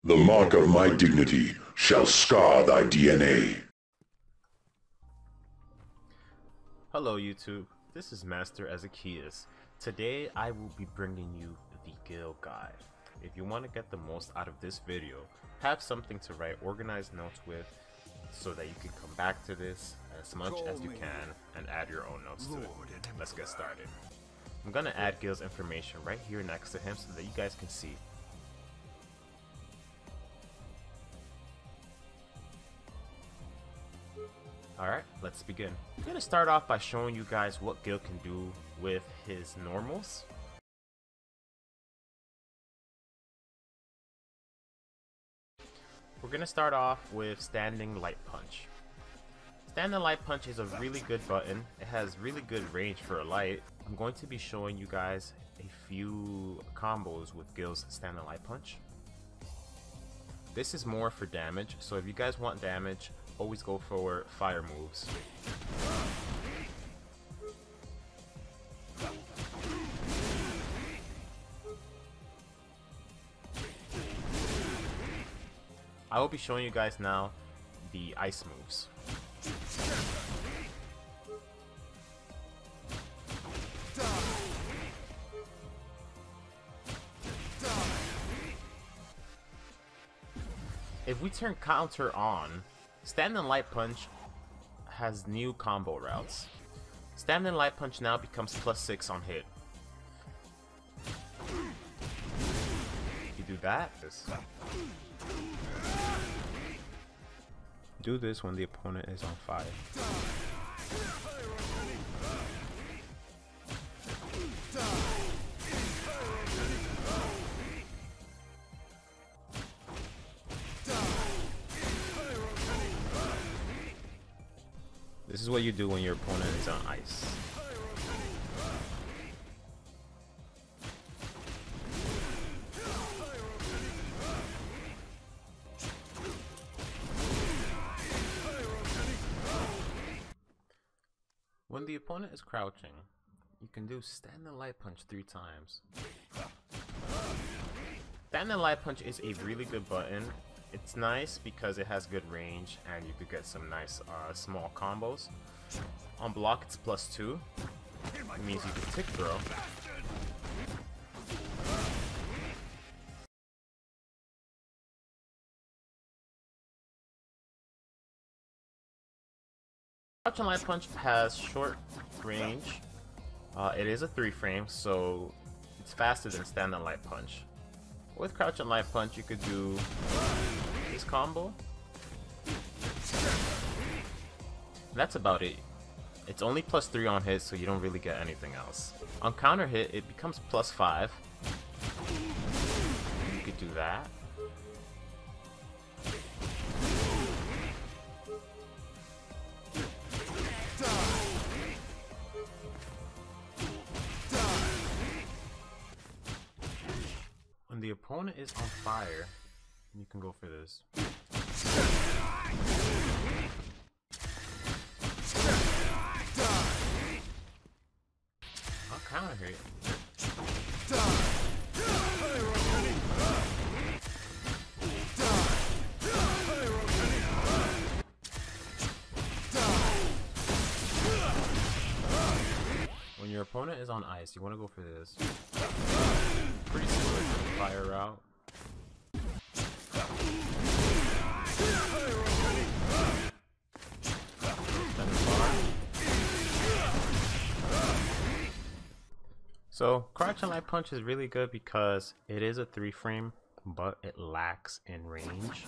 The mark of my dignity shall scar thy DNA. Hello YouTube, this is Master Ezequias. Today I will be bringing you the guild guide. If you want to get the most out of this video, have something to write organized notes with so that you can come back to this as much as you can and add your own notes to it. Let's get started. I'm gonna add guild's information right here next to him so that you guys can see. Alright, let's begin. I'm going to start off by showing you guys what guild can do with his normals. We're going to start off with Standing Light Punch. Standing Light Punch is a really good button. It has really good range for a light. I'm going to be showing you guys a few combos with guild's Standing Light Punch. This is more for damage, so if you guys want damage, always go for fire moves. I will be showing you guys now the ice moves. If we turn counter on, Standing Light Punch has new combo routes. Standing Light Punch now becomes +6 on hit. You do that. Do this when the opponent is on fire. This is what you do when your opponent is on ice. When the opponent is crouching, you can do Standing Light Punch 3 times. Standing Light Punch is a really good button. It's nice because it has good range and you could get some nice small combos. On block it's +2. It means you can tick throw. Crouch and Light Punch has short range. It is a 3 frame, so it's faster than Standing Light Punch. With Crouch and Light Punch, you could do this combo. That's about it. It's only +3 on hit, so you don't really get anything else. On counter hit, it becomes +5. You could do that. When the opponent is on fire, you can go for this. I'll counter hit. When your opponent is on ice, you want to go for this. Pretty similar to the fire route. So Crouch and Light Punch is really good because it is a 3 frame, but it lacks in range.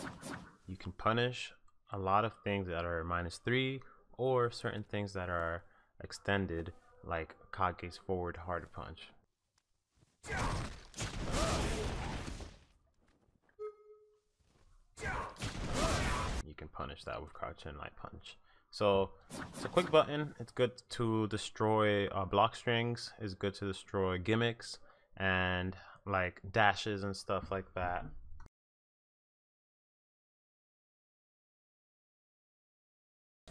You can punish a lot of things that are -3 or certain things that are extended, like Kage's forward hard punch. You can punish that with Crouch and Light Punch. So it's a quick button. It's good to destroy block strings. It's good to destroy gimmicks and like dashes and stuff like that.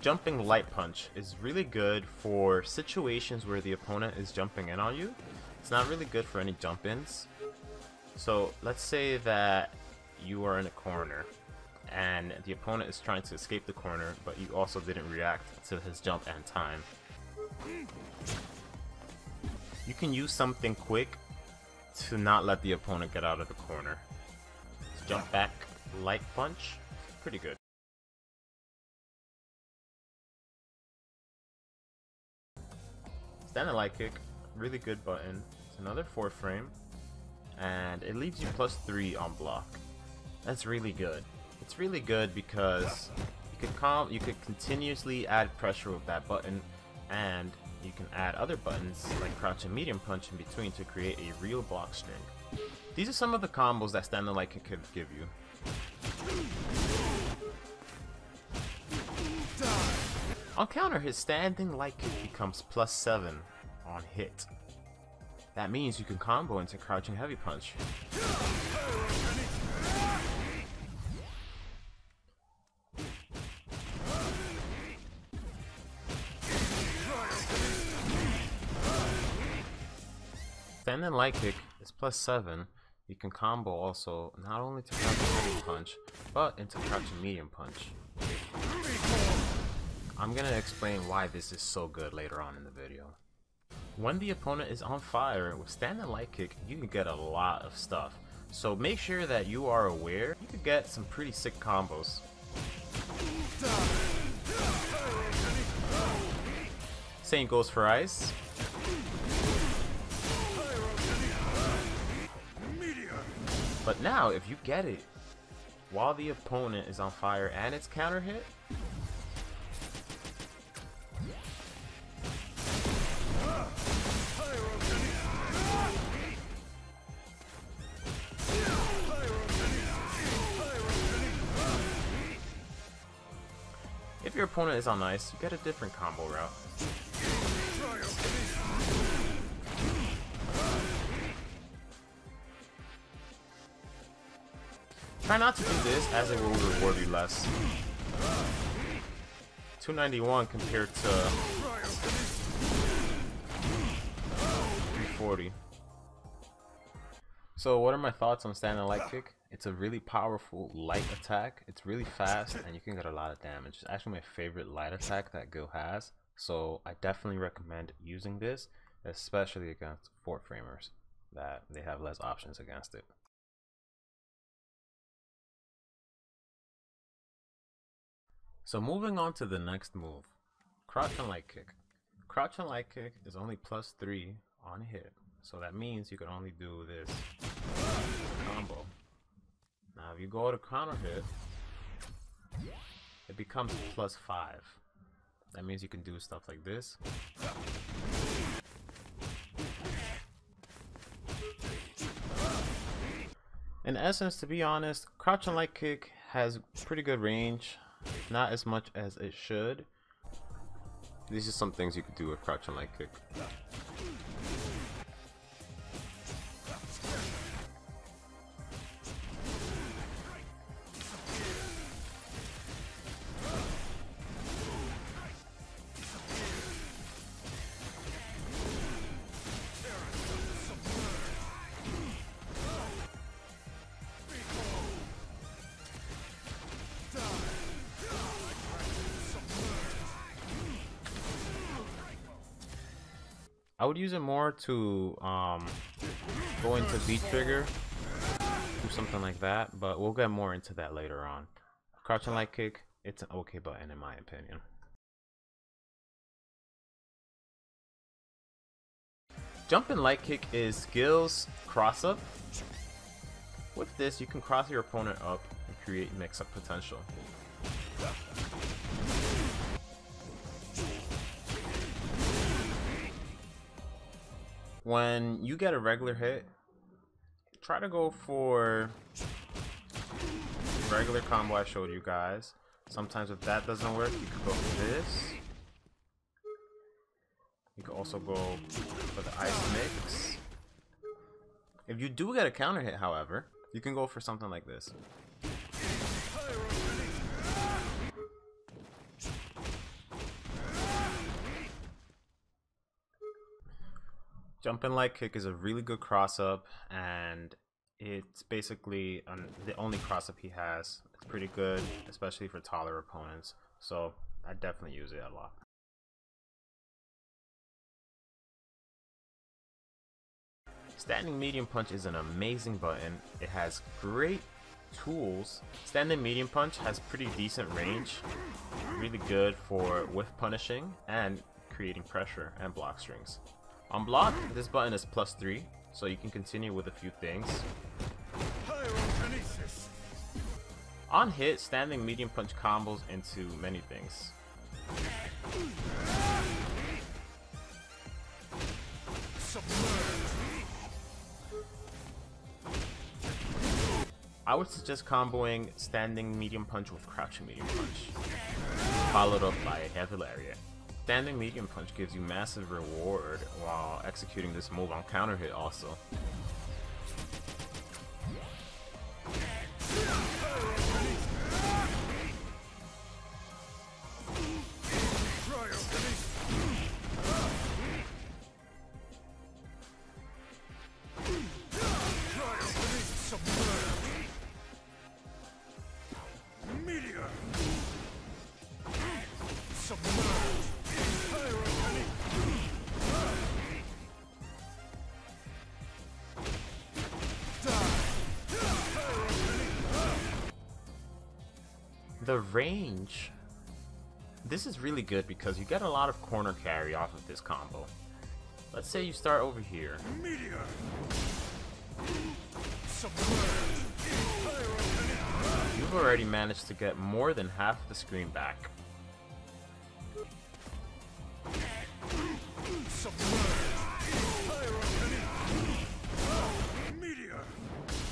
Jumping Light Punch is really good for situations where the opponent is jumping in on you. It's not really good for any jump-ins. So let's say that you are in a corner and the opponent is trying to escape the corner, but you also didn't react to his jump and time, you can use something quick to not let the opponent get out of the corner. Jump back light punch, pretty good. Standing light kick, really good button. It's another 4 frame, and it leaves you +3 on block. That's really good. It's really good because you could continuously add pressure with that button, and you can add other buttons like crouch and medium punch in between to create a real block string. These are some of the combos that standing light kick could give you. On counter hit, standing light kick becomes +7 on hit. That means you can combo into crouching heavy punch. Standing light kick is +7. You can combo also not only to crouching heavy punch, but into crouching medium punch. I'm gonna explain why this is so good later on in the video. When the opponent is on fire, with standing light kick, you can get a lot of stuff. So make sure that you are aware. You could get some pretty sick combos. Same goes for ice. But now, if you get it while the opponent is on fire and it's counter hit, if your opponent is on ice, you get a different combo route. Try not to do this, as it will reward you less. 291 compared to 340. So what are my thoughts on standing light kick? It's a really powerful light attack. It's really fast and you can get a lot of damage. It's actually my favorite light attack that Gil has. So I definitely recommend using this, especially against 4 framers that they have less options against it. So moving on to the next move, crouch and light kick. Crouch and light kick is only +3 on hit, so that means you can only do this combo. Now if you go to counter hit, it becomes +5. That means you can do stuff like this. In essence, to be honest, crouch and light kick has pretty good range. Not as much as it should. These are some things you could do with crouch and light kick. I would use it more to go into beat trigger, do something like that, but we'll get more into that later on. Crouch and light kick, it's an okay button in my opinion. Jump and light kick is Gil's cross up. With this, you can cross your opponent up and create mix-up potential. When you get a regular hit, try to go for the regular combo I showed you guys. Sometimes if that doesn't work, you can go for this. You can also go for the ice mix. If you do get a counter hit, however, you can go for something like this. Jump and light kick is a really good cross up, and It's basically the only cross-up he has. It's pretty good, especially for taller opponents. So I definitely use it a lot. Standing medium punch is an amazing button. It has great tools. Standing medium punch has pretty decent range. Really good for whiff punishing and creating pressure and block strings. On block, this button is +3, so you can continue with a few things. Pyrokinesis. On hit, standing medium punch combos into many things. I would suggest comboing standing medium punch with crouching medium punch, followed up by a heavy lariat. Standing medium punch gives you massive reward while executing this move on counter hit also. The range, this is really good because you get a lot of corner carry off of this combo. Let's say you start over here. You've already managed to get more than half the screen back.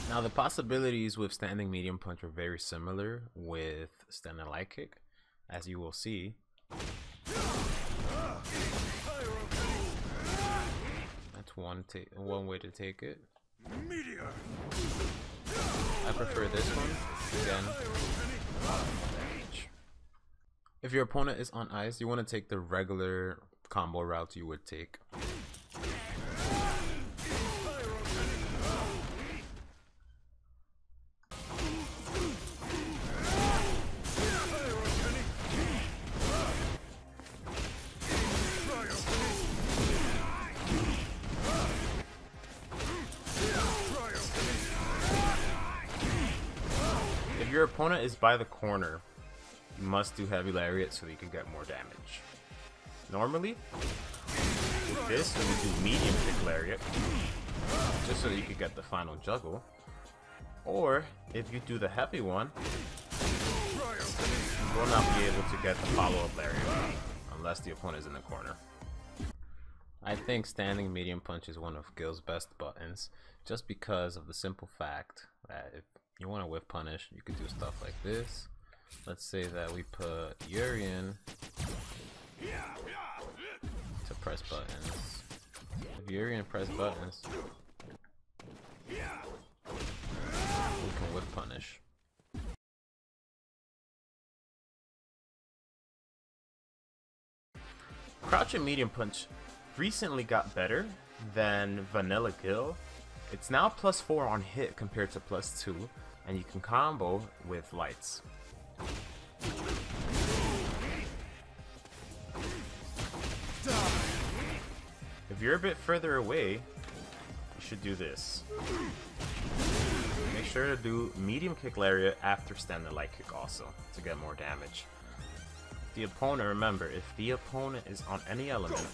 Now the possibilities with standing medium punch are very similar with standing light kick, as you will see. That's one way to take it. I prefer this one. Again, damage. If your opponent is on ice, you want to take the regular combo route you would take. If your opponent is by the corner, you must do heavy lariat so that you can get more damage. Normally, with this, you would do medium kick lariat, just so that you can get the final juggle. Or, if you do the heavy one, you will not be able to get the follow-up lariat, unless the opponent is in the corner. I think standing medium punch is one of Gil's best buttons, just because of the simple fact that if you want to whiff punish, you can do stuff like this. Let's say that we put Urian to press buttons. If Urian press buttons, we can whiff punish. Crouching medium punch recently got better than Vanilla Gil. It's now +4 on hit compared to +2, and you can combo with lights. If you're a bit further away, you should do this. Make sure to do medium kick lariat after standing light kick also, to get more damage. The opponent, remember, if the opponent is on any element,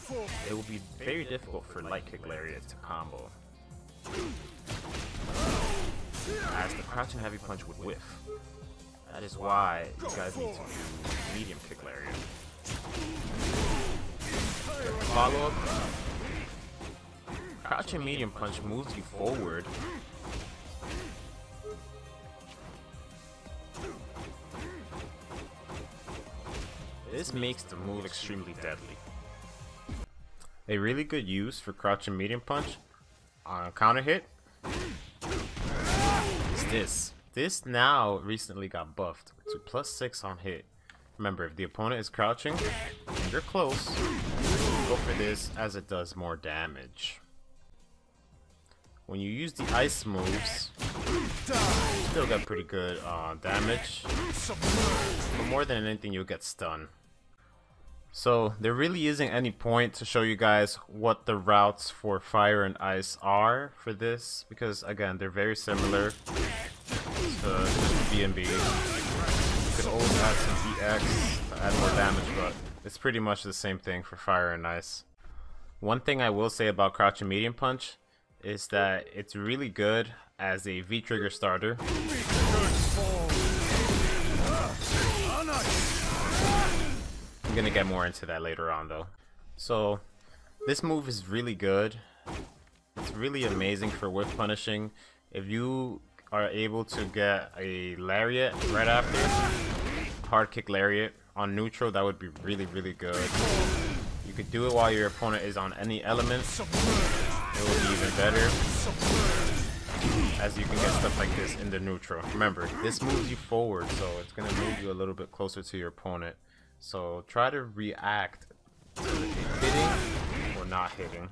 it will be very difficult for light kick lariat to combo, as the crouching heavy punch would whiff. That is why you guys need to do medium kick lariat. Follow up. Crouching medium punch moves you forward. This makes the move extremely deadly. A really good use for crouching medium punch on a counter hit is this. This now recently got buffed to +6 on hit. Remember, if the opponent is crouching and you're close, go for this as it does more damage. when you use the ice moves, you still get pretty good damage, but more than anything you'll get stunned. So there really isn't any point to show you guys what the routes for fire and ice are for this, because again they're very similar to B&B. You could always add some EX to add more damage, but it's pretty much the same thing for fire and ice. One thing I will say about Crouching Medium Punch is that it's really good as a V-trigger starter. I'm gonna get more into that later on though. So this move is really good. It's really amazing for whiff punishing. If you are able to get a Lariat right after, hard kick Lariat on neutral, that would be really good. You could do it while your opponent is on any element. It will be even better, as you can get stuff like this in the neutral. Remember, this moves you forward, so it's gonna move you a little bit closer to your opponent. So try to react to hitting or not hitting.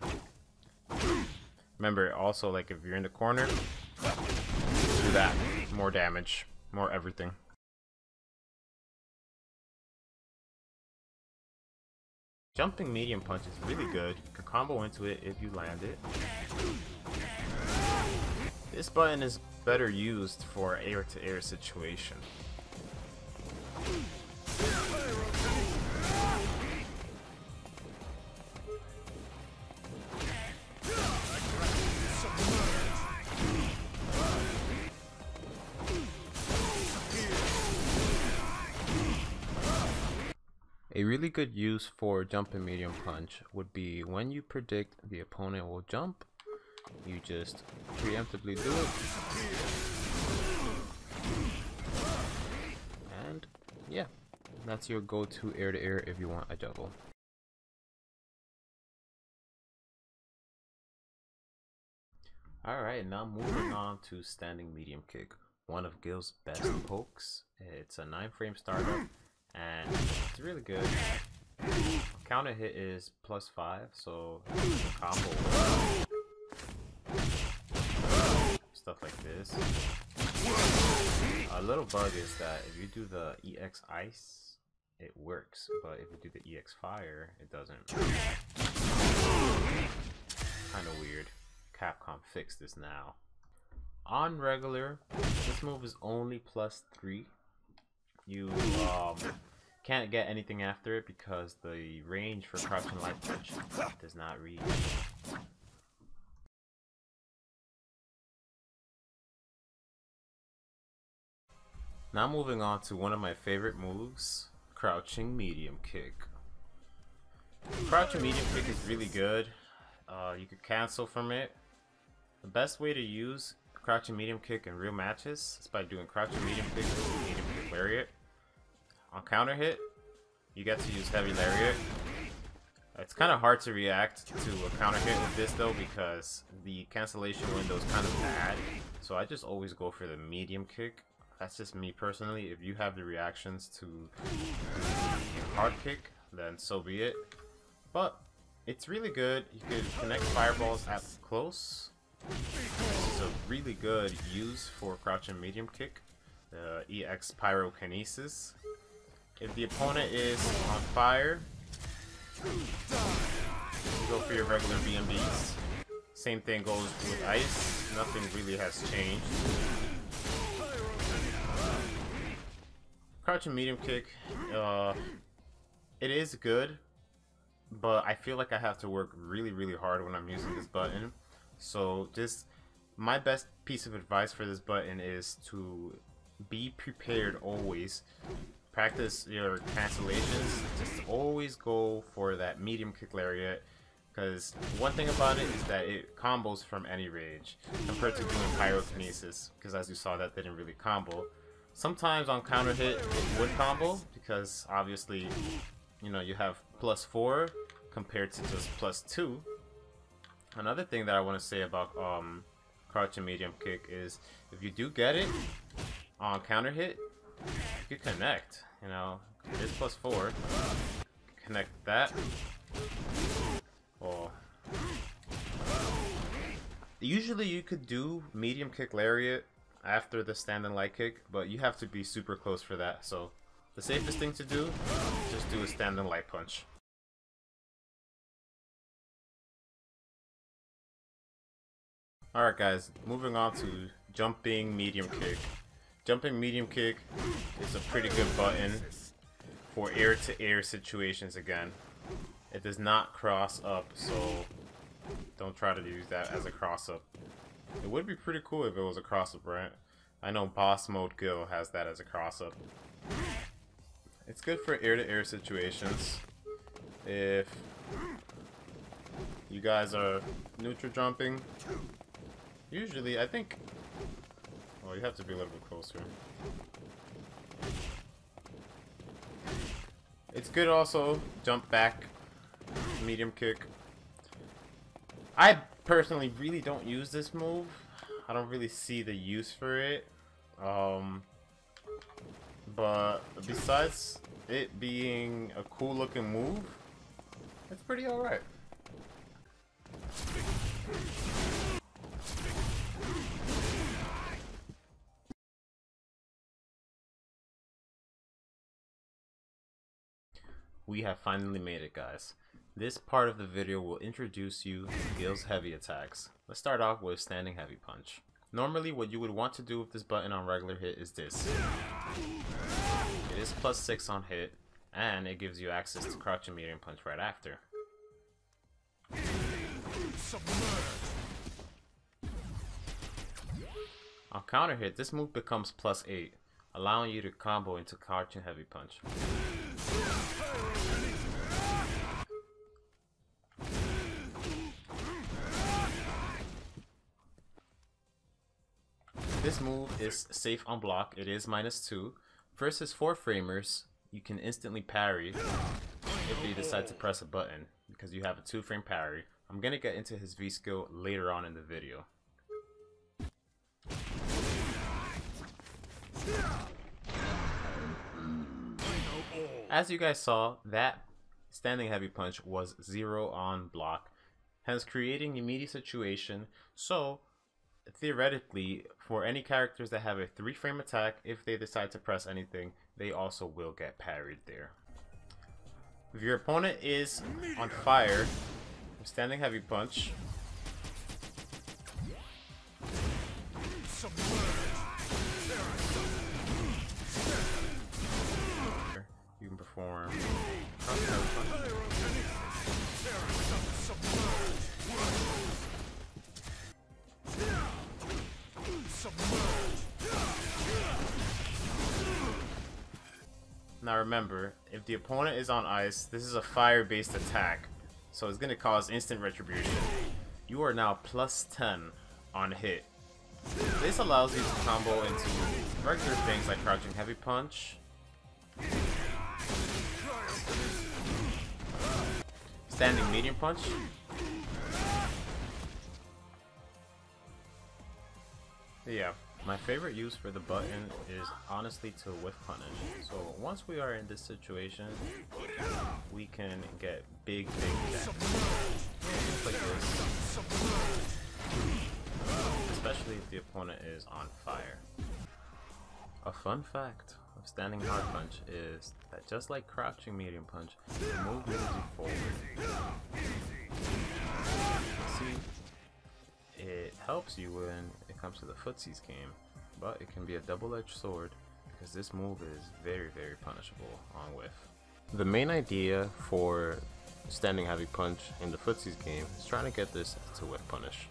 Remember, also, like if you're in the corner, do that. More damage, more everything. Jumping medium punch is really good. You can combo into it if you land it. This button is better used for air-to-air situation. A really good use for jumping medium punch would be when you predict the opponent will jump, you just preemptively do it, and yeah, that's your go-to air-to-air if you want a juggle. Alright, now moving on to standing medium kick, one of Gil's best pokes. It's a 9-frame startup and it's really good. Counter hit is +5, so you can combo stuff like this. A little bug is that if you do the EX ice, it works, but if you do the EX fire, it doesn't. Kind of weird. Capcom fixed this now. On regular, this move is only +3. You can't get anything after it because the range for crouching light punch does not reach. Now moving on to one of my favorite moves, crouching medium kick. Crouching medium kick is really good. You could cancel from it. The best way to use crouching medium kick in real matches is by doing crouching medium kick with medium kick lariat. On counter hit, you get to use heavy lariat. It's kind of hard to react to a counter hit with this though because the cancellation window is kind of bad. So I just always go for the medium kick. That's just me personally. If you have the reactions to the hard kick, then so be it. But it's really good. You can connect fireballs at close. This is a really good use for crouching medium kick. The EX Pyrokinesis. If the opponent is on fire, go for your regular BMBs. Same thing goes with ice. Nothing really has changed. Crouching medium kick, it is good, but I feel like I have to work really hard when I'm using this button. So just my best piece of advice for this button is to be prepared always. Practice your cancellations. Just always go for that medium kick lariat, because one thing about it is that it combos from any range compared to doing Pyrokinesis, because as you saw, that didn't really combo. Sometimes on counter hit it would combo because obviously, you know, you have +4 compared to just +2. Another thing that I want to say about crouching medium kick is if you do get it on counter hit, you can connect. You know, it is +4. Connect that. Well, Usually you could do medium kick lariat after the stand and light kick, but you have to be super close for that. So the safest thing to do, just do a stand and light punch. Alright guys, moving on to jumping medium kick. Jumping medium kick is a pretty good button for air-to-air situations again. It does not cross up, so don't try to use that as a cross-up. It would be pretty cool if it was a cross-up, right? I know Boss Mode Gil has that as a cross-up. It's good for air-to-air situations. If you guys are neutral jumping, usually, I think... well, you have to be a little bit closer. It's good also, jump back, medium kick. I personally really don't use this move. I don't really see the use for it. But besides it being a cool looking move, it's pretty alright. We have finally made it, guys. This part of the video will introduce you to Gil's heavy attacks. Let's start off with standing heavy punch. Normally what you would want to do with this button on regular hit is this. It is +6 on hit, and it gives you access to crouching medium punch right after. On counter hit, this move becomes +8, allowing you to combo into crouching heavy punch. This move is safe on block. It is -2. Versus 4 framers, you can instantly parry if you decide to press a button, because you have a 2-frame parry. I'm gonna get into his V skill later on in the video. As you guys saw, that standing heavy punch was 0 on block, hence creating immediate situation. So theoretically, for any characters that have a 3-frame attack, if they decide to press anything, they also will get parried there. If your opponent is on fire, standing heavy punch, you can perform Now remember, if the opponent is on ice, this is a fire-based attack, so it's going to cause instant retribution. You are now +10 on hit. This allows you to combo into regular things like crouching heavy punch, standing medium punch, yeah. My favorite use for the button is honestly to whiff punish. So once we are in this situation, we can get big damage. Just like this. Especially if the opponent is on fire. A fun fact of standing hard punch is that just like crouching medium punch, the move moves you forward. See? It helps you when it comes to the footsies game, but it can be a double-edged sword because this move is very, very punishable on whiff. The main idea for standing heavy punch in the footsies game is trying to get this to whiff punish.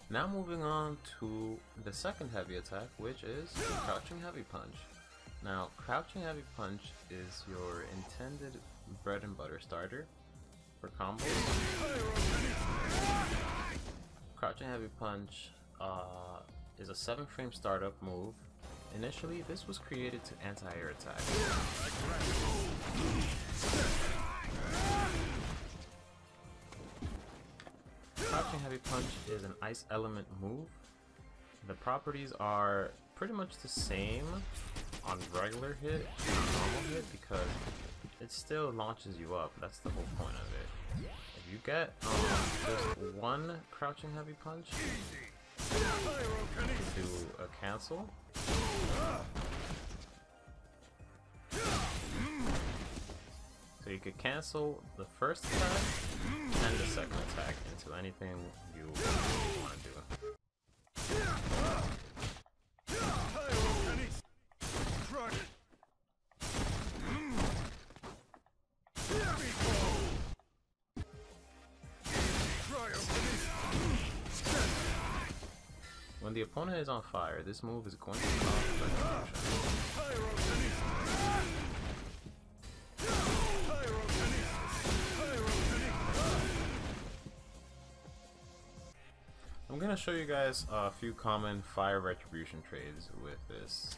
Now moving on to the second heavy attack, which is crouching heavy punch. Now, crouching heavy punch is your intended bread and butter starter for combos. Crouching heavy punch is a 7-frame startup move. Initially, this was created to anti-air attack. Crouching Heavy Punch is an ice element move. The properties are pretty much the same on regular hit and normal hit because it still launches you up. That's the whole point of it. If you get just one Crouching Heavy Punch, do a cancel. So you could cancel the first attack and the second attack into anything you want to do. When the opponent is on fire, this move is going to cause retribution. I'm gonna show you guys a few common fire retribution trades with this.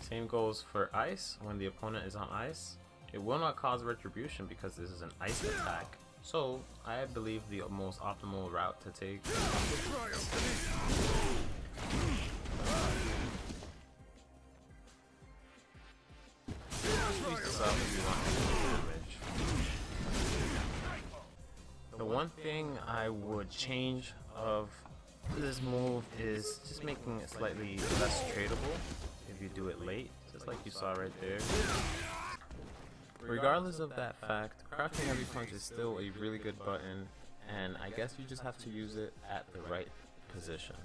Same goes for ice. When the opponent is on ice, it will not cause retribution because this is an ice attack. So I believe the most optimal route to take The one thing I would change of this move is just making it slightly less tradable if you do it late, just like you saw right there. Regardless of that fact, Crouching Heavy Punch is still a really good button, and I guess you just have to use it at the right position.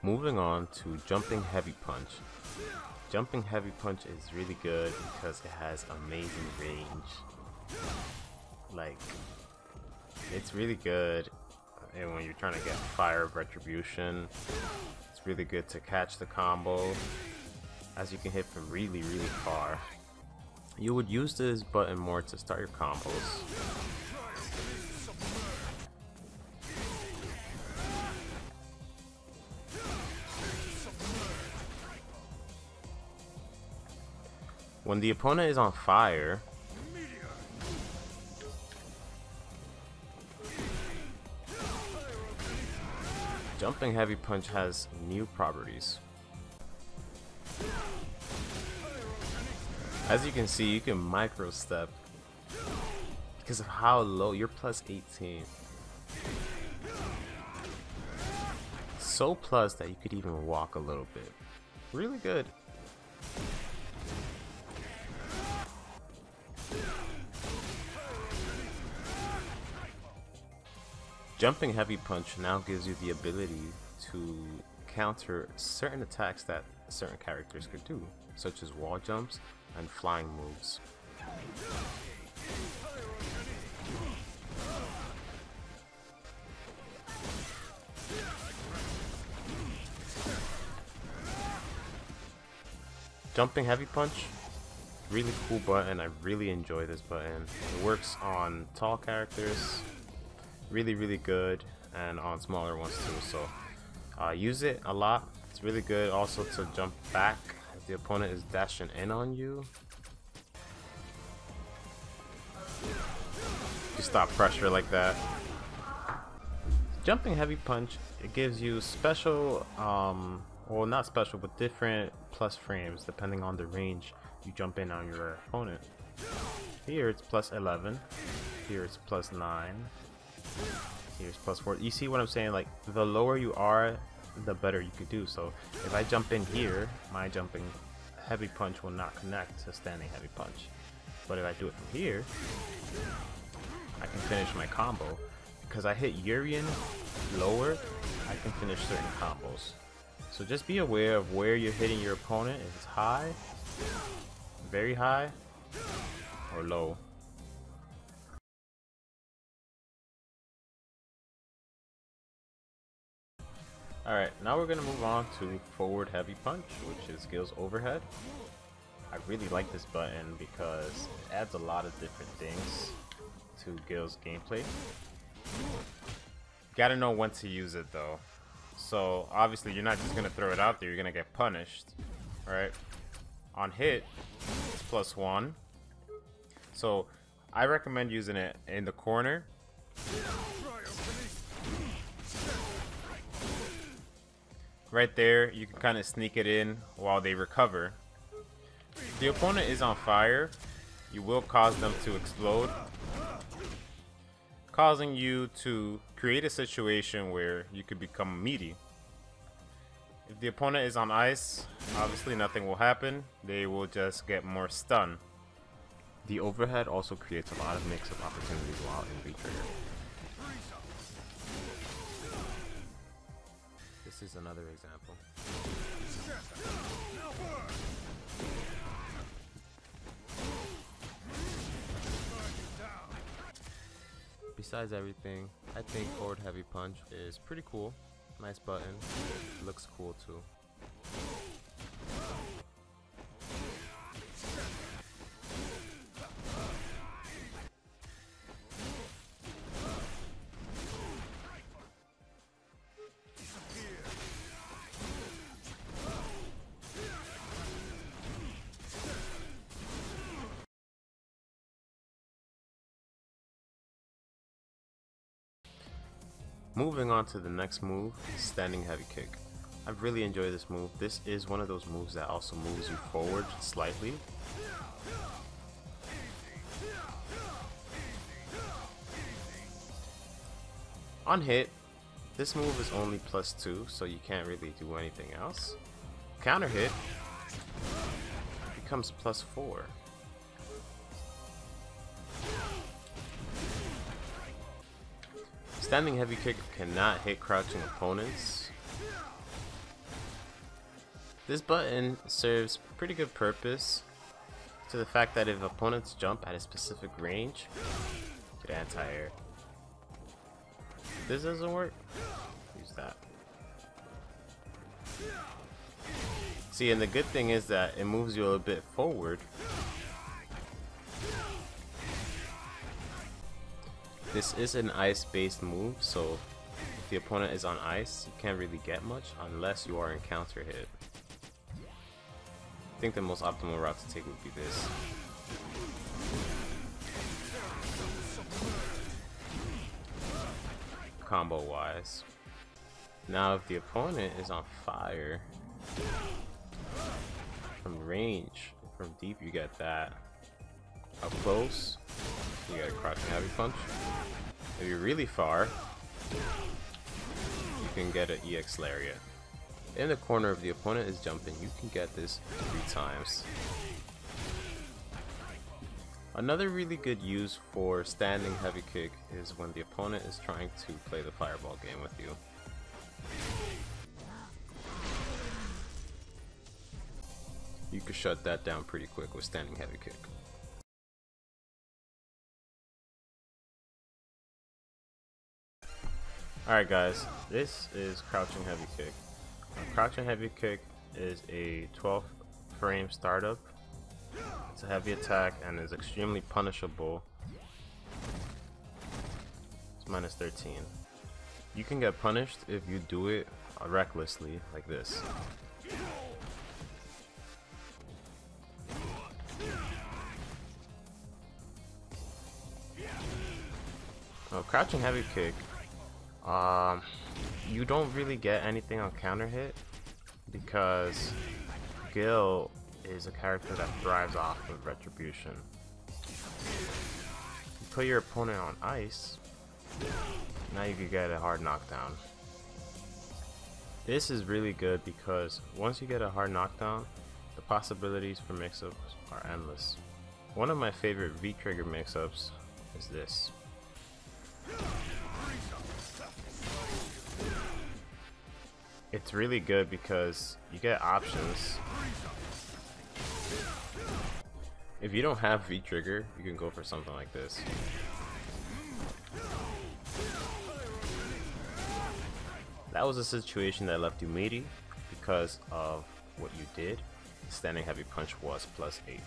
Moving on to Jumping Heavy Punch. Jumping Heavy Punch is really good because it has amazing range. Like, it's really good and when you're trying to get fire retribution. It's really good to catch the combo, as you can hit from really far. You would use this button more to start your combos. When the opponent is on fire, Jumping Heavy Punch has new properties. As you can see, you can micro step because of how low you're, plus 18. So plus that you could even walk a little bit. Really good. Jumping Heavy Punch now gives you the ability to counter certain attacks that certain characters could do, such as wall jumps and flying moves. Jumping Heavy Punch, really cool button. I really enjoy this button. It works on tall characters, really good, and on smaller ones too, so use it a lot. It's really good also to jump back if the opponent is dashing in on you. You stop pressure like that. Jumping Heavy Punch, it gives you special, well, not special, but different plus frames depending on the range you jump in on your opponent. Here it's plus 11, here it's plus 9, here's plus 4. You see what I'm saying? Like, the lower you are, the better you could do. So if I jump in here, my Jumping Heavy Punch will not connect to Standing Heavy Punch. But if I do it from here, I can finish my combo. Because I hit Urian lower, I can finish certain combos. So just be aware of where you're hitting your opponent. If it's high, very high, or low. Alright, now we're gonna move on to forward heavy punch, which is Gil's overhead. I really like this button because it adds a lot of different things to Gil's gameplay. Gotta know when to use it though. So obviously you're not just gonna throw it out there, you're gonna get punished. Right? On hit, it's +1. So I recommend using it in the corner. Right there, you can kind of sneak it in while they recover. If the opponent is on fire, you will cause them to explode, causing you to create a situation where you could become meaty. If the opponent is on ice, obviously nothing will happen. They will just get more stun. The overhead also creates a lot of mix-up opportunities while in V-trigger. This is another example. Besides everything, I think forward heavy punch is pretty cool. Nice button. Looks cool too. Moving on to the next move, standing heavy kick. I really enjoy this move. This is one of those moves that also moves you forward slightly. On hit, this move is only +2, so you can't really do anything else. Counter hit becomes +4. Standing heavy kick cannot hit crouching opponents. This button serves pretty good purpose to the fact that if opponents jump at a specific range, get anti-air. If this doesn't work, use that. See, and the good thing is that it moves you a little bit forward. This is an ice-based move, so if the opponent is on ice, you can't really get much unless you are in counter hit. I think the most optimal route to take would be this. Combo-wise. Now, if the opponent is on fire, from range, from deep, you get that. Up close, you got a crouching heavy punch. If you're really far, you can get an EX Lariat. In the corner, if the opponent is jumping, you can get this 3 times. Another really good use for standing heavy kick is when the opponent is trying to play the fireball game with you. You can shut that down pretty quick with standing heavy kick. Alright guys, this is crouching heavy kick. Crouching heavy kick is a 12 frame startup. It's a heavy attack and is extremely punishable. It's -13. You can get punished if you do it recklessly, like this. Crouching heavy kick, you don't really get anything on counter hit because Gil is a character that thrives off of retribution. You put your opponent on ice, now you can get a hard knockdown. This is really good because once you get a hard knockdown, the possibilities for mix-ups are endless. One of my favorite V-trigger mix-ups is this. It's really good because you get options. If you don't have V trigger, you can go for something like this. That was a situation that left you meaty because of what you did. Standing heavy punch was +8.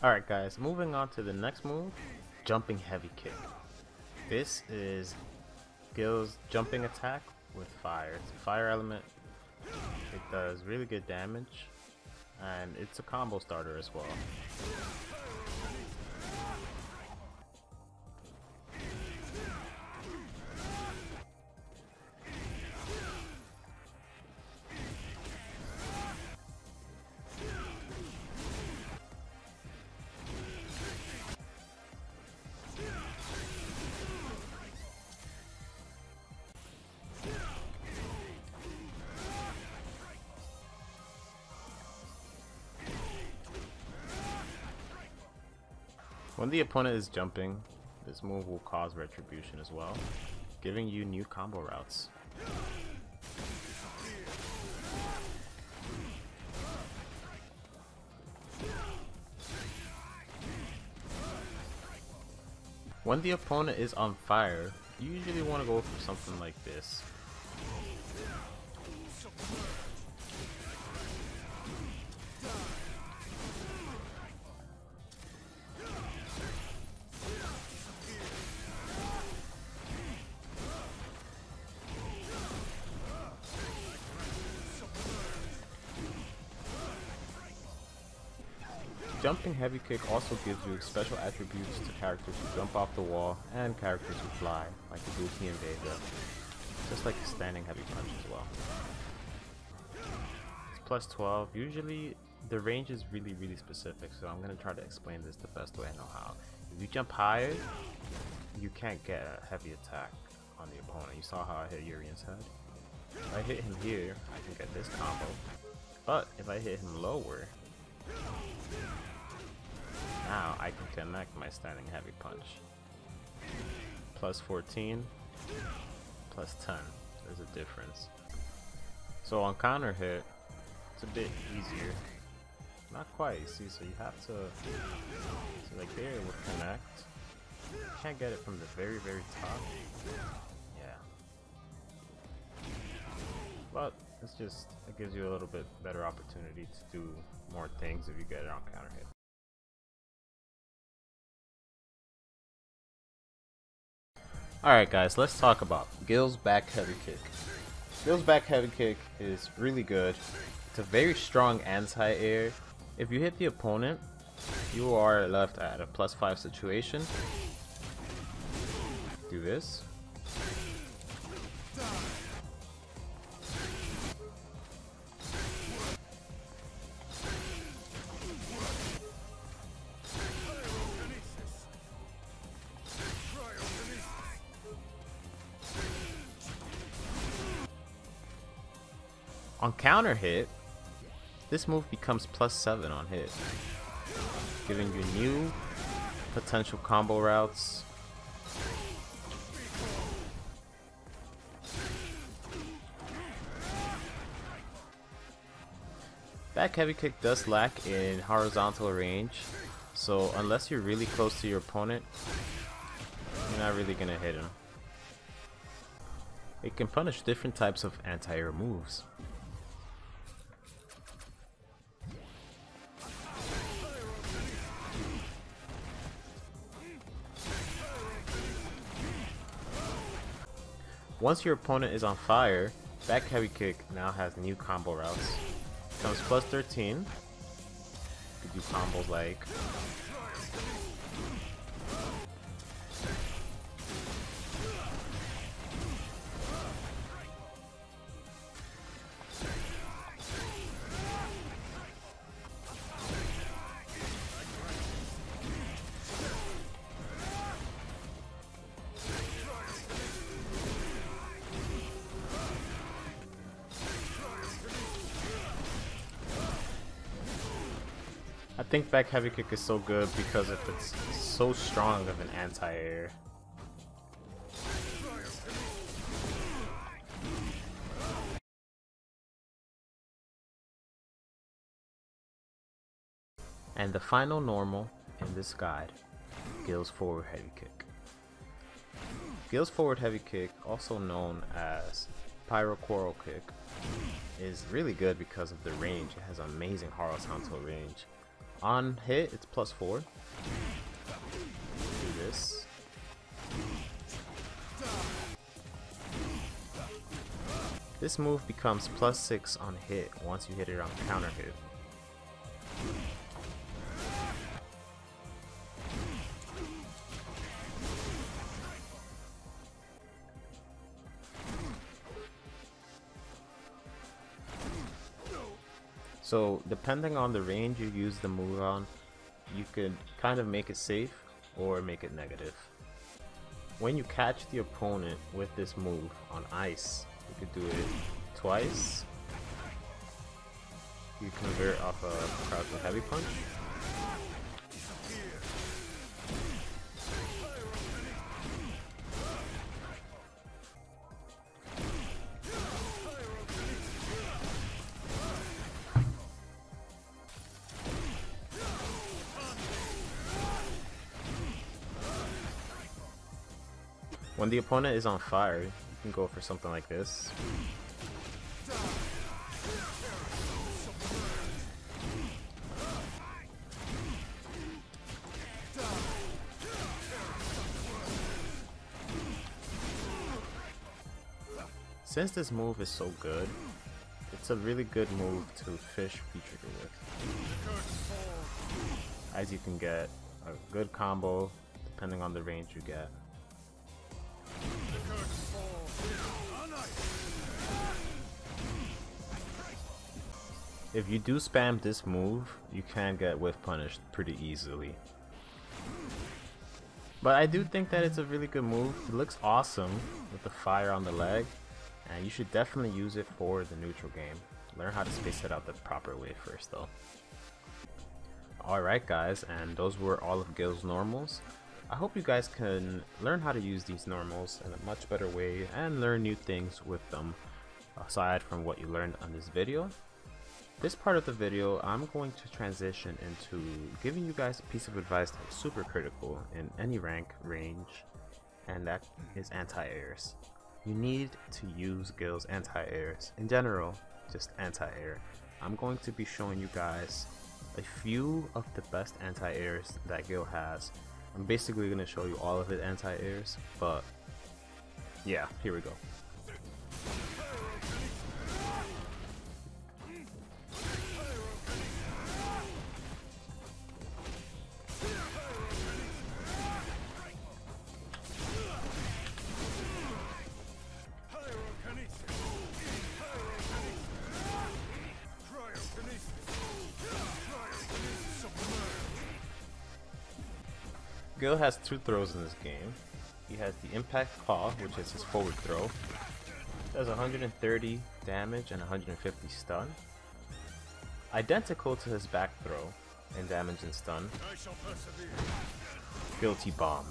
Alright guys, moving on to the next move, jumping heavy kick. This is Gil's jumping attack with fire. It's a fire element. It does really good damage, and it's a combo starter as well. When the opponent is jumping, this move will cause retribution as well, giving you new combo routes. When the opponent is on fire, you usually want to go for something like this. Jumping heavy kick also gives you special attributes to characters who jump off the wall and characters who fly, like the Bwalk and Vega, just like a standing heavy punch as well. It's +12. Usually the range is really specific, so I'm going to try to explain this the best way I know how. If you jump higher, you can't get a heavy attack on the opponent. You saw how I hit Urian's head. If I hit him here, I can get this combo, but if I hit him lower, now I can connect my standing heavy punch. +14, +10. There's a difference. So on counter hit, it's a bit easier. Not quite, see, so you have to, so like there it would connect. You can't get it from the very top. Yeah. But it's just, it gives you a little bit better opportunity to do more things if you get it on counter hit. Alright guys, let's talk about Gil's back heavy kick. Gil's back heavy kick is really good. It's a very strong anti-air. If you hit the opponent, you are left at a +5 situation. Do this. On counter hit, this move becomes +7 on hit, giving you new potential combo routes. Back heavy kick does lack in horizontal range, so unless you're really close to your opponent, you're not really gonna hit him. It can punish different types of anti-air moves. Once your opponent is on fire, back heavy kick now has new combo routes. Comes +13. You could do combos like I think back heavy kick is so good because it's so strong of an anti-air. And the final normal in this guide, Gill's forward heavy kick. Gill's forward heavy kick, also known as Pyro kick, is really good because of the range. It has amazing horizontal range. On hit, it's +4. Do this. This move becomes +6 on hit once you hit it on counter hit. So depending on the range you use the move on, you could kind of make it safe or make it negative. When you catch the opponent with this move on ice, you could do it twice. You convert off a crouching heavy punch. When the opponent is on fire, you can go for something like this. Since this move is so good, it's a really good move to fish V-trigger with, as you can get a good combo depending on the range you get. If you do spam this move, you can get whiff punished pretty easily. But I do think that it's a really good move. It looks awesome with the fire on the leg, and you should definitely use it for the neutral game. Learn how to space it out the proper way first though. Alright guys, and those were all of Gill's normals. I hope you guys can learn how to use these normals in a much better way and learn new things with them aside from what you learned on this video. This part of the video, I'm going to transition into giving you guys a piece of advice that is super critical in any rank range, and that is anti-airs. You need to use Gill's anti-airs. In general, just anti-air. I'm going to be showing you guys a few of the best anti-airs that Gill has. I'm basically going to show you all of his anti-airs, but yeah, here we go. Gill has two throws in this game. He has the impact claw, which is his forward throw. It does 130 damage and 150 stun. Identical to his back throw in damage and stun. Guilty Bomb.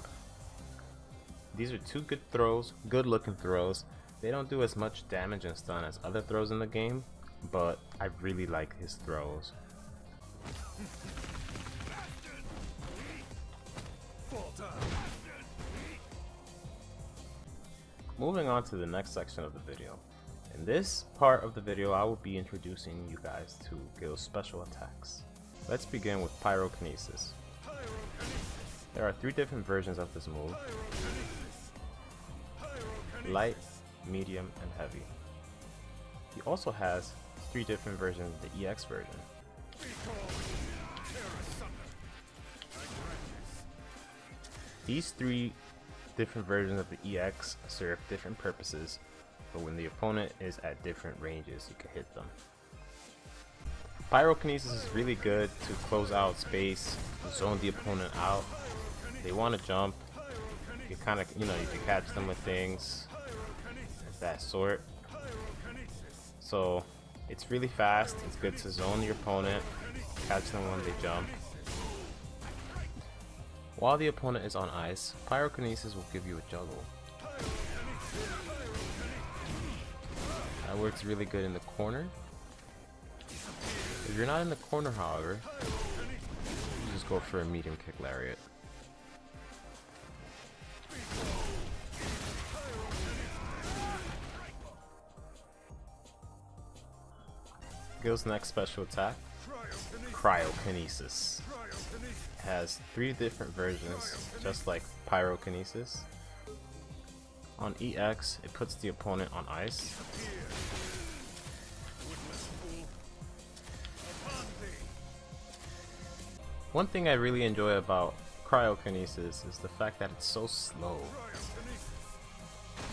These are two good throws, good looking throws. They don't do as much damage and stun as other throws in the game, but I really like his throws. Moving on to the next section of the video. In this part of the video, I will be introducing you guys to Gill's special attacks. Let's begin with Pyrokinesis. There are 3 different versions of this move: light, medium, and heavy. He also has 3 different versions of the EX version. These 3 different versions of the EX serve different purposes, but when the opponent is at different ranges, you can hit them. Pyrokinesis is really good to close out space, zone the opponent out. They want to jump, you kind of, you can catch them with things of that sort. So It's really fast, it's good to zone your opponent, catch them when they jump. While the opponent is on ice, Pyrokinesis will give you a juggle. That works really good in the corner. If you're not in the corner, however, you just go for a medium kick Lariat. Gil's next special attack, Cryokinesis. It has 3 different versions, just like Pyrokinesis. On EX, it puts the opponent on ice. One thing I really enjoy about Cryokinesis is the fact that it's so slow.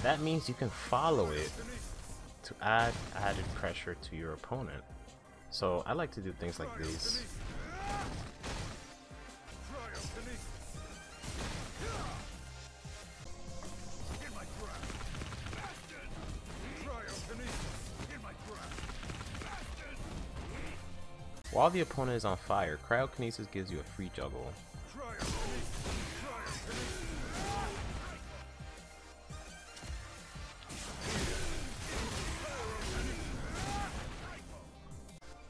That means you can follow it to add added pressure to your opponent. So I like to do things like these. While the opponent is on fire, Cryokinesis gives you a free juggle.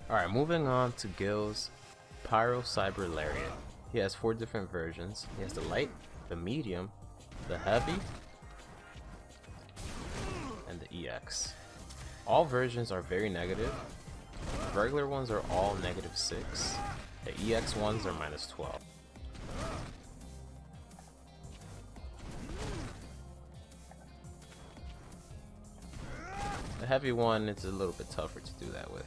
Alright, moving on to Gil's Pyro Cyber Lariat. He has 4 different versions. He has the light, the medium, the heavy, and the EX. All versions are very negative. The regular ones are all -6. The EX ones are -12. The heavy one is a little bit tougher to do that with.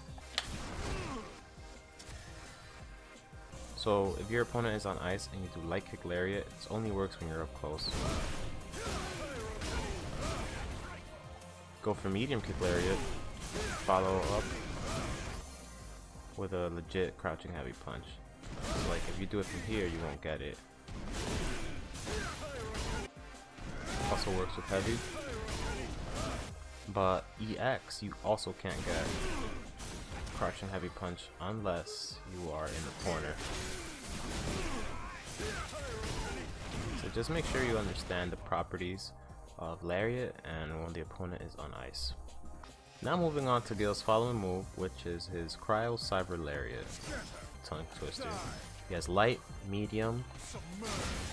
So if your opponent is on ice and you do light kick Lariat, it only works when you're up close. Go for medium kick Lariat, follow up with a legit crouching heavy punch. Like if you do it from here, you won't get it. Also works with heavy. But EX, you also can't get crouching heavy punch unless you are in the corner. So just make sure you understand the properties of Lariat and when the opponent is on ice. Now moving on to Gil's following move, which is his Cryo Cyber Lariat tongue twister. He has light, medium,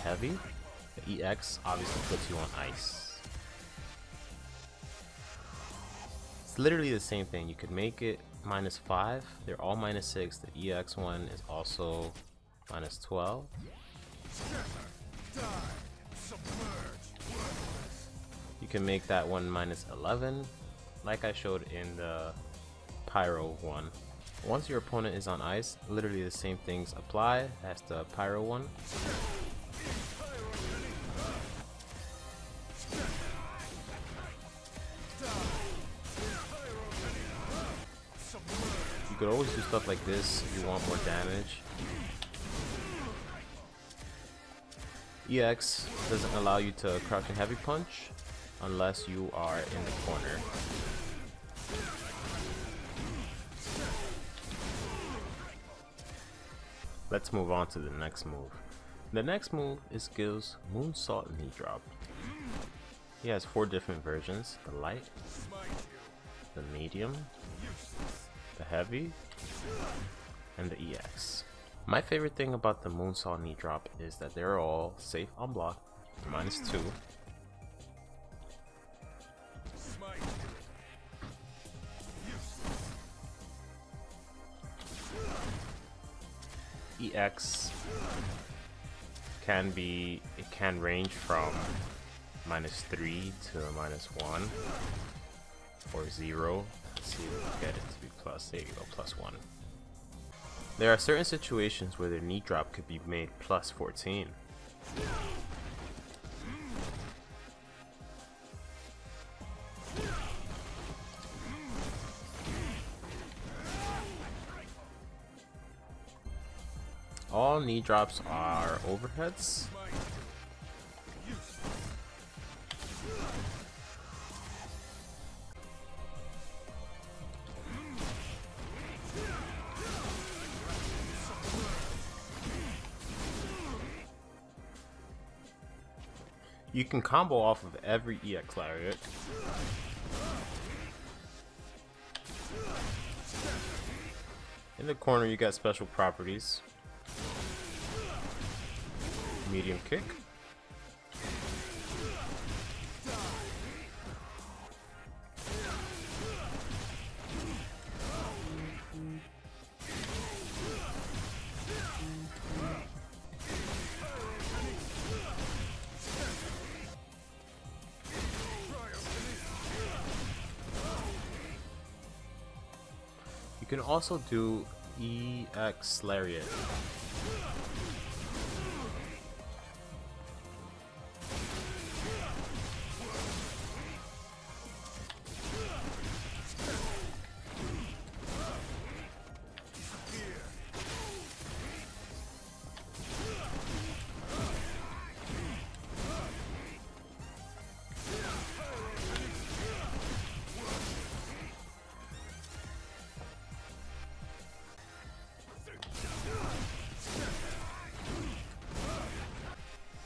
heavy. The EX obviously puts you on ice. It's literally the same thing. You could make it -5. They're all -6. The EX one is also -12. You can make that one -11. Like I showed in the Pyro one. Once your opponent is on ice, literally the same things apply as the Pyro one. You could always do stuff like this if you want more damage. EX doesn't allow you to crouch and heavy punch unless you are in the corner. Let's move on to the next move. The next move is Gil's Moonsault knee drop. He has 4 different versions: the light, the medium, the heavy, and the EX. My favorite thing about the Moonsault knee drop is that they're all safe on block, -2. EX can range from -3 to -1 or 0. Let's see if we can get it to be plus. There you go, +1. There are certain situations where the knee drop could be made +14. All knee drops are overheads. You can combo off of every EX Lariat. In the corner you got special properties. Medium kick. You can also do EX Lariat.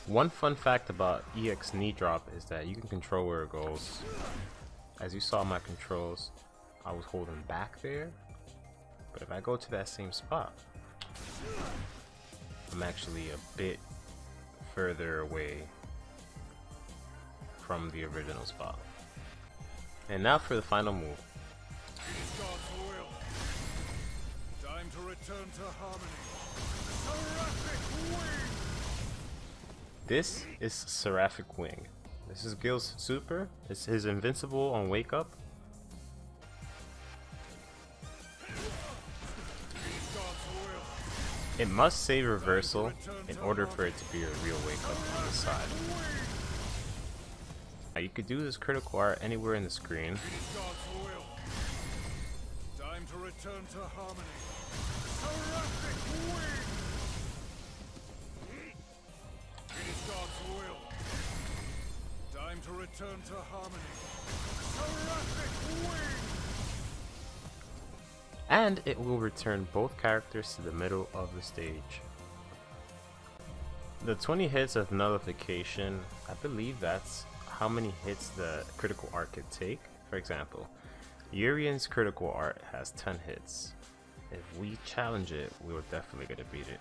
One fun fact about EX knee drop is that you can control where it goes. As you saw my controls, I was holding back there, but if I go to that same spot, I'm actually a bit further away from the original spot. And now for the final move. Time to return to harmony. Seraphic Wing! This is Seraphic Wing. This is Gil's super. It's his invincible on wake up. It must save reversal in order for it to be a real wake up on the side. Now you could do this critical art anywhere in the screen. Time to return to harmony. Seraphic Wing! Time to return to harmony. Seraphic Wing! And it will return both characters to the middle of the stage. The 20 hits of nullification, I believe that's how many hits the critical art could take. For example, Urian's critical art has 10 hits. If we challenge it, we're definitely gonna beat it.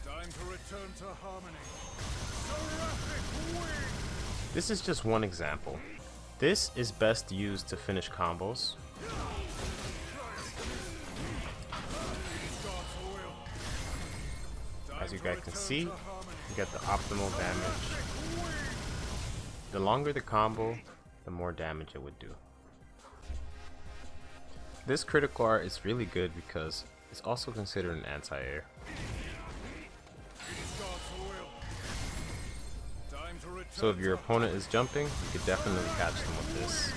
Time to return to harmony. Seraphic Wing! This is just one example. This is best used to finish combos. As you guys can see, you get the optimal damage. The longer the combo, the more damage it would do. This critical art is really good because it's also considered an anti-air. So if your opponent is jumping, you could definitely catch them with this.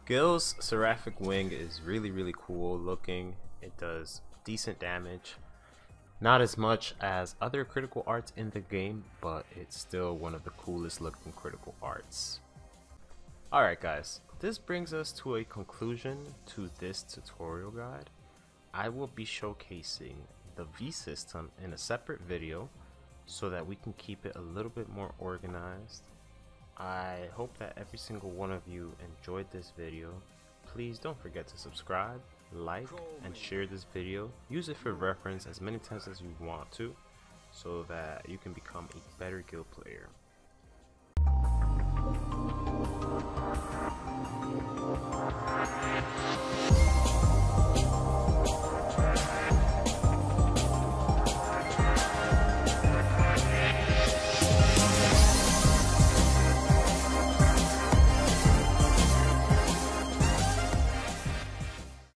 Gil's Seraphic Wing is really cool looking. It does decent damage. Not as much as other critical arts in the game, but it's still one of the coolest looking critical arts. Alright guys, this brings us to a conclusion to this tutorial guide. I will be showcasing the V system in a separate video so that we can keep it a little bit more organized. I hope that every single one of you enjoyed this video. Please don't forget to subscribe, like, and share this video. Use it for reference as many times as you want to so that you can become a better guild player.